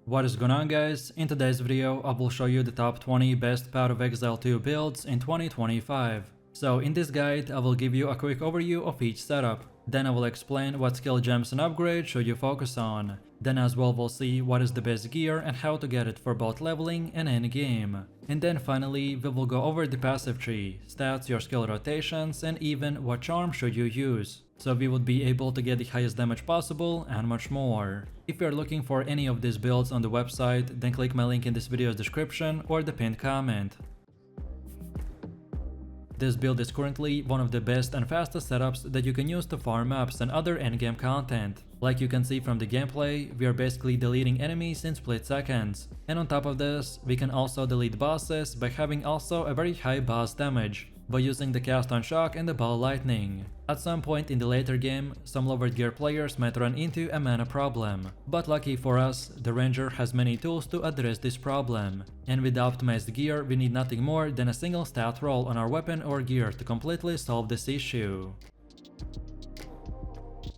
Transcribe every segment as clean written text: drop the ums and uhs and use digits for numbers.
What is going on, guys? In today's video I will show you the top 20 best POE of Exile 2 builds in 2025. So in this guide I will give you a quick overview of each setup, then I will explain what skill gems and upgrades should you focus on, then as well we'll see what is the best gear and how to get it for both leveling and endgame, and then finally we will go over the passive tree, stats, your skill rotations, and even what charm should you use, so we would be able to get the highest damage possible and much more. If you're looking for any of these builds on the website, then click my link in this video's description or the pinned comment. This build is currently one of the best and fastest setups that you can use to farm maps and other endgame content. Like you can see from the gameplay, we are basically deleting enemies in split seconds. And on top of this, we can also delete bosses by having also a very high boss damage, by using the cast on shock and the ball lightning. At some point in the later game, some lower gear players might run into a mana problem, but lucky for us, the ranger has many tools to address this problem, and with the optimized gear we need nothing more than a single stat roll on our weapon or gear to completely solve this issue.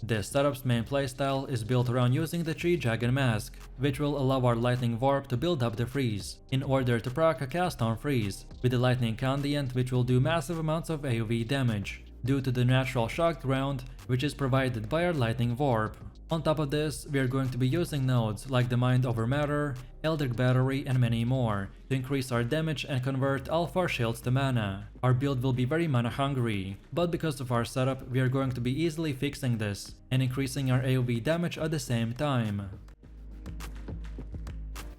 This setup's main playstyle is built around using the Tree Dragon Mask, which will allow our Lightning Warp to build up the freeze, in order to proc a cast on freeze, with the Lightning Conduit which will do massive amounts of AoE damage, due to the natural shock ground which is provided by our Lightning Warp. On top of this, we are going to be using nodes like the Mind Over Matter, Eldritch Battery, and many more to increase our damage and convert all of our shields to mana. Our build will be very mana hungry, but because of our setup we are going to be easily fixing this and increasing our AoE damage at the same time.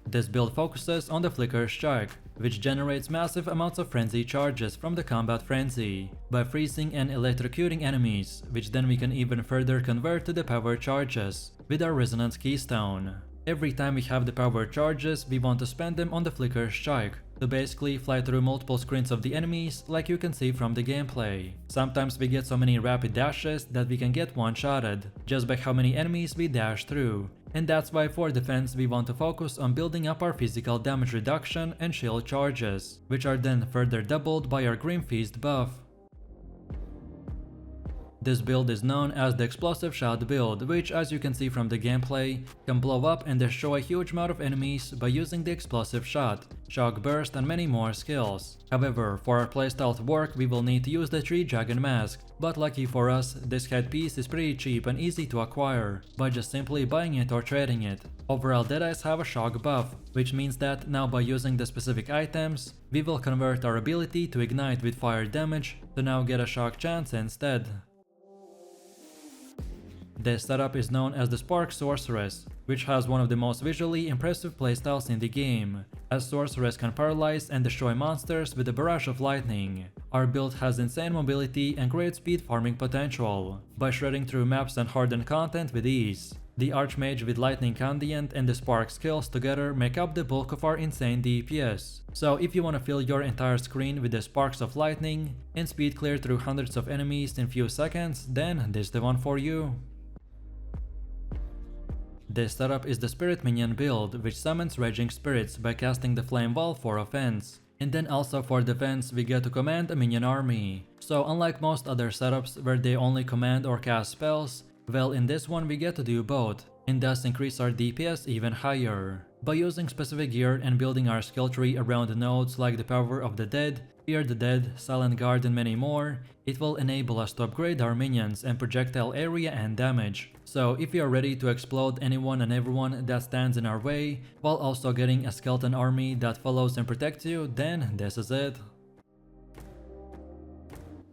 This build focuses on the Flicker Strike, which generates massive amounts of frenzy charges from the combat frenzy, by freezing and electrocuting enemies, which then we can even further convert to the power charges, with our Resonance Keystone. Every time we have the power charges, we want to spend them on the Flicker Strike, to basically fly through multiple screens of the enemies like you can see from the gameplay. Sometimes we get so many rapid dashes that we can get one-shotted, just by how many enemies we dash through. And that's why for defense we want to focus on building up our physical damage reduction and shield charges, which are then further doubled by our Grim Feast buff. This build is known as the Explosive Shot build, which as you can see from the gameplay, can blow up and destroy a huge amount of enemies by using the Explosive Shot, Shock Burst, and many more skills. However, for our playstyle to work we will need to use the Tree Dragon Mask, but lucky for us, this headpiece is pretty cheap and easy to acquire, by just simply buying it or trading it. Overall, Deadeyes have a shock buff, which means that now by using the specific items, we will convert our ability to ignite with fire damage to now get a shock chance instead. This setup is known as the Spark Sorceress, which has one of the most visually impressive playstyles in the game, as Sorceress can paralyze and destroy monsters with a barrage of lightning. Our build has insane mobility and great speed farming potential, by shredding through maps and hardened content with ease. The Archmage with Lightning Conduit and the Spark skills together make up the bulk of our insane DPS. So if you want to fill your entire screen with the sparks of lightning and speed clear through hundreds of enemies in few seconds, then this is the one for you. This setup is the Spirit Minion build, which summons Raging Spirits by casting the Flame Wall for offense. And then also for defense we get to command a minion army. So unlike most other setups where they only command or cast spells, well in this one we get to do both, and thus increase our DPS even higher. By using specific gear and building our skill tree around the nodes like the Power of the Dead, Fear the Dead, Silent Guard, and many more, it will enable us to upgrade our minions and projectile area and damage. So if you are ready to explode anyone and everyone that stands in our way, while also getting a skeleton army that follows and protects you, then this is it.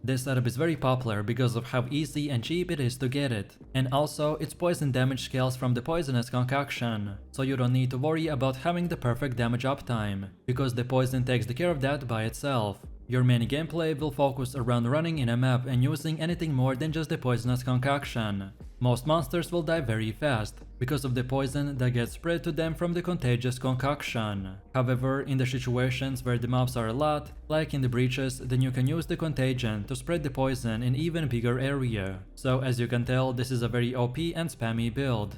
This setup is very popular because of how easy and cheap it is to get it, and also its poison damage scales from the poisonous concoction, so you don't need to worry about having the perfect damage uptime, because the poison takes care of that by itself. Your main gameplay will focus around running in a map and using anything more than just the poisonous concoction. Most monsters will die very fast, because of the poison that gets spread to them from the contagious concoction. However, in the situations where the mobs are a lot, like in the breaches, then you can use the contagion to spread the poison in even bigger area. So as you can tell, this is a very OP and spammy build.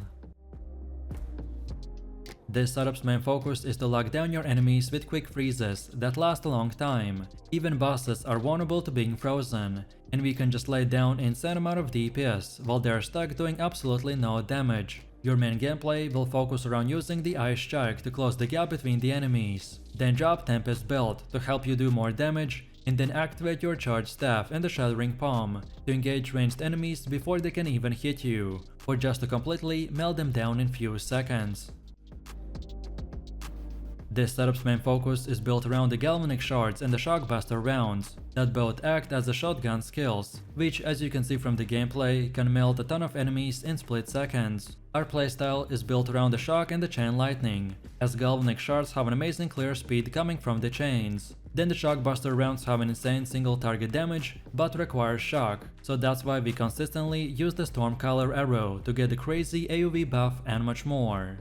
This setup's main focus is to lock down your enemies with quick freezes that last a long time. Even bosses are vulnerable to being frozen, and we can just lay down an insane amount of DPS while they are stuck doing absolutely no damage. Your main gameplay will focus around using the Ice Strike to close the gap between the enemies. Then drop Tempest build to help you do more damage, and then activate your charged staff and the Shattering Palm to engage ranged enemies before they can even hit you, or just to completely melt them down in few seconds. This setup's main focus is built around the Galvanic shards and the Shockbuster rounds, that both act as the shotgun skills, which as you can see from the gameplay can melt a ton of enemies in split seconds. Our playstyle is built around the shock and the chain lightning, as Galvanic shards have an amazing clear speed coming from the chains. Then the Shockbuster rounds have an insane single target damage, but require shock, so that's why we consistently use the Stormcaller arrow to get the crazy AoE buff and much more.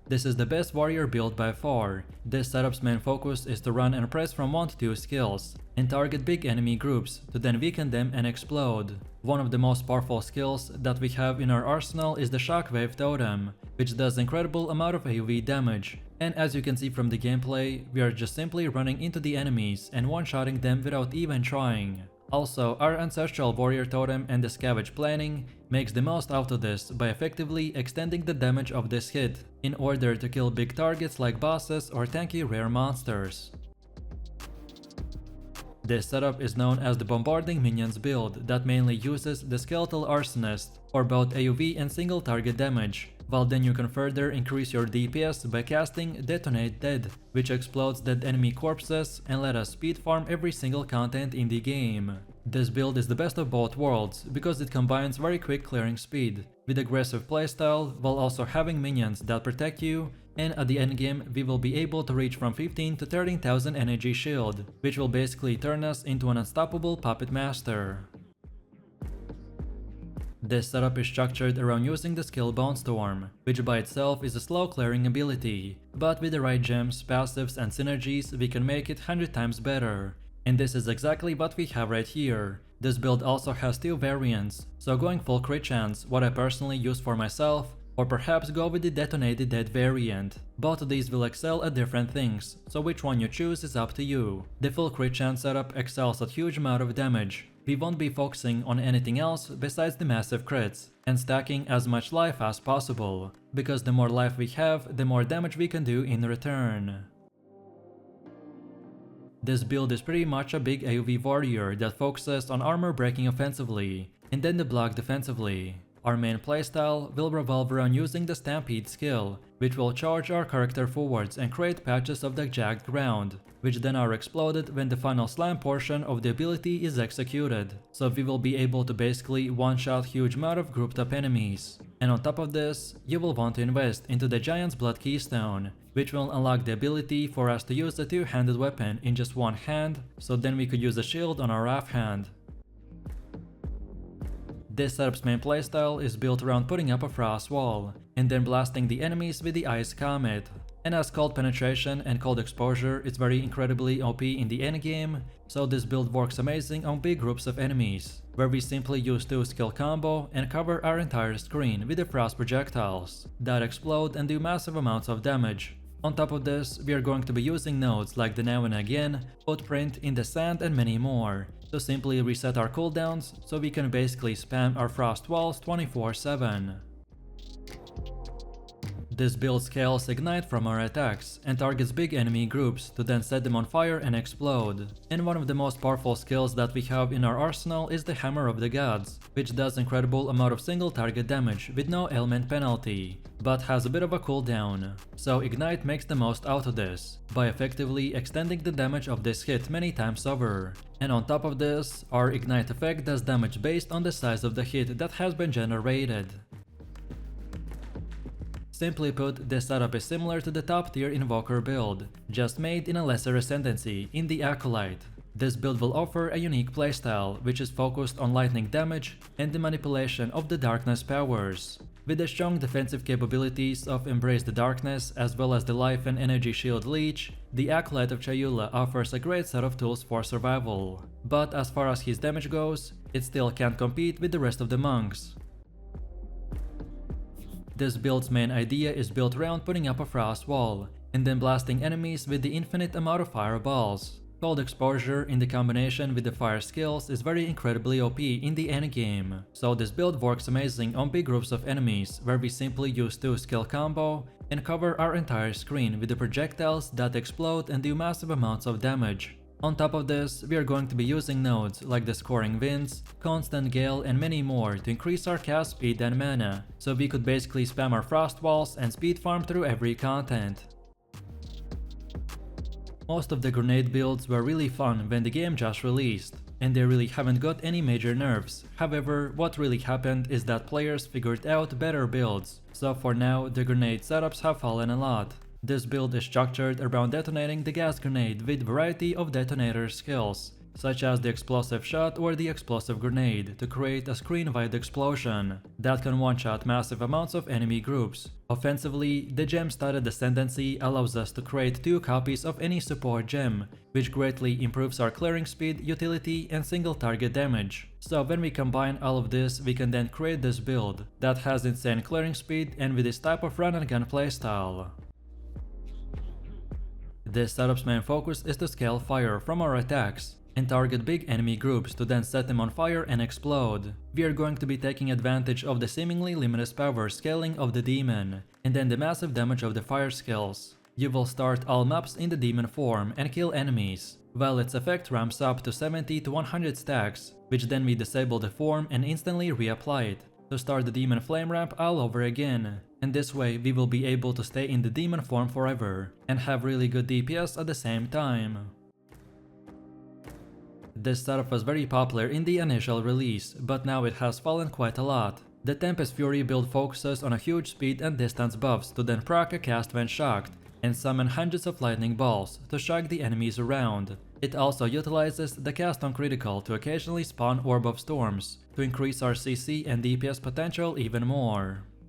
This is the best warrior build by far. This setup's main focus is to run and press from 1 to 2 skills, and target big enemy groups to then weaken them and explode. One of the most powerful skills that we have in our arsenal is the Shockwave Totem, which does incredible amount of AoE damage. And as you can see from the gameplay, we are just simply running into the enemies and one-shotting them without even trying. Also, our Ancestral Warrior Totem and the Scavenge Planning makes the most out of this by effectively extending the damage of this hit in order to kill big targets like bosses or tanky rare monsters. This setup is known as the Bombarding Minions build that mainly uses the Skeletal Arsonist for both AoE and single target damage, while then you can further increase your DPS by casting Detonate Dead, which explodes dead enemy corpses and let us speed farm every single content in the game. This build is the best of both worlds because it combines very quick clearing speed with aggressive playstyle while also having minions that protect you, and at the endgame we will be able to reach from 15 to 13,000 energy shield, which will basically turn us into an unstoppable puppet master. This setup is structured around using the skill Bonestorm, which by itself is a slow clearing ability, but with the right gems, passives and synergies we can make it 100 times better. And this is exactly what we have right here. This build also has 2 variants, so going full crit chance, what I personally use for myself, or perhaps go with the Detonated Dead variant. Both of these will excel at different things, so which one you choose is up to you. The full crit chance setup excels at huge amount of damage. We won't be focusing on anything else besides the massive crits, and stacking as much life as possible, because the more life we have, the more damage we can do in return. This build is pretty much a big AoE warrior that focuses on armor breaking offensively, and then the block defensively. Our main playstyle will revolve around using the Stampede skill, which will charge our character forwards and create patches of the jagged ground, which then are exploded when the final slam portion of the ability is executed, so we will be able to basically one-shot huge amount of grouped up enemies. And on top of this, you will want to invest into the Giant's Blood Keystone, which will unlock the ability for us to use a two-handed weapon in just one hand, so then we could use a shield on our offhand. This setup's main playstyle is built around putting up a frost wall, and then blasting the enemies with the Ice Comet. And as cold penetration and cold exposure is very incredibly OP in the endgame, so this build works amazing on big groups of enemies, where we simply use 2 skill combo and cover our entire screen with the frost projectiles that explode and do massive amounts of damage. On top of this, we are going to be using nodes like the Now and Again, Footprint in the Sand and many more, to simply reset our cooldowns so we can basically spam our frost walls 24/7. This build scales Ignite from our attacks and targets big enemy groups to then set them on fire and explode. And one of the most powerful skills that we have in our arsenal is the Hammer of the Gods, which does incredible amount of single target damage with no element penalty, but has a bit of a cooldown. So Ignite makes the most out of this, by effectively extending the damage of this hit many times over. And on top of this, our Ignite effect does damage based on the size of the hit that has been generated. Simply put, this setup is similar to the top tier Invoker build, just made in a lesser ascendancy in the Acolyte. This build will offer a unique playstyle, which is focused on lightning damage and the manipulation of the darkness powers. With the strong defensive capabilities of Embrace the Darkness as well as the Life and Energy Shield Leech, the Acolyte of Chayula offers a great set of tools for survival. But as far as his damage goes, it still can't compete with the rest of the monks. This build's main idea is built around putting up a frost wall, and then blasting enemies with the infinite amount of fireballs. Cold exposure in the combination with the fire skills is very incredibly OP in the endgame, so this build works amazing on big groups of enemies where we simply use 2 skill combo and cover our entire screen with the projectiles that explode and do massive amounts of damage. On top of this, we are going to be using nodes like the Scoring Winds, Constant Gale and many more to increase our cast speed and mana, so we could basically spam our frost walls and speed farm through every content. Most of the grenade builds were really fun when the game just released, and they really haven't got any major nerfs. However, what really happened is that players figured out better builds, so for now the grenade setups have fallen a lot. This build is structured around detonating the gas grenade with variety of detonator skills, such as the explosive shot or the explosive grenade, to create a screen-wide explosion that can one-shot massive amounts of enemy groups. Offensively, the gem-studded ascendancy allows us to create 2 copies of any support gem, which greatly improves our clearing speed, utility, and single target damage. So when we combine all of this, we can then create this build that has insane clearing speed and with this type of run and gun playstyle. This setup's main focus is to scale fire from our attacks and target big enemy groups to then set them on fire and explode. We are going to be taking advantage of the seemingly limitless power scaling of the demon, and then the massive damage of the fire skills. You will start all maps in the demon form and kill enemies, while its effect ramps up to 70 to 100 stacks, which then we disable the form and instantly reapply it, to start the demon flame ramp all over again. And this way we will be able to stay in the demon form forever, and have really good DPS at the same time. This setup was very popular in the initial release, but now it has fallen quite a lot. The Tempest Fury build focuses on a huge speed and distance buffs to then proc a cast when shocked, and summon hundreds of lightning balls to shock the enemies around. It also utilizes the cast on critical to occasionally spawn Orb of Storms, to increase our CC and DPS potential even more.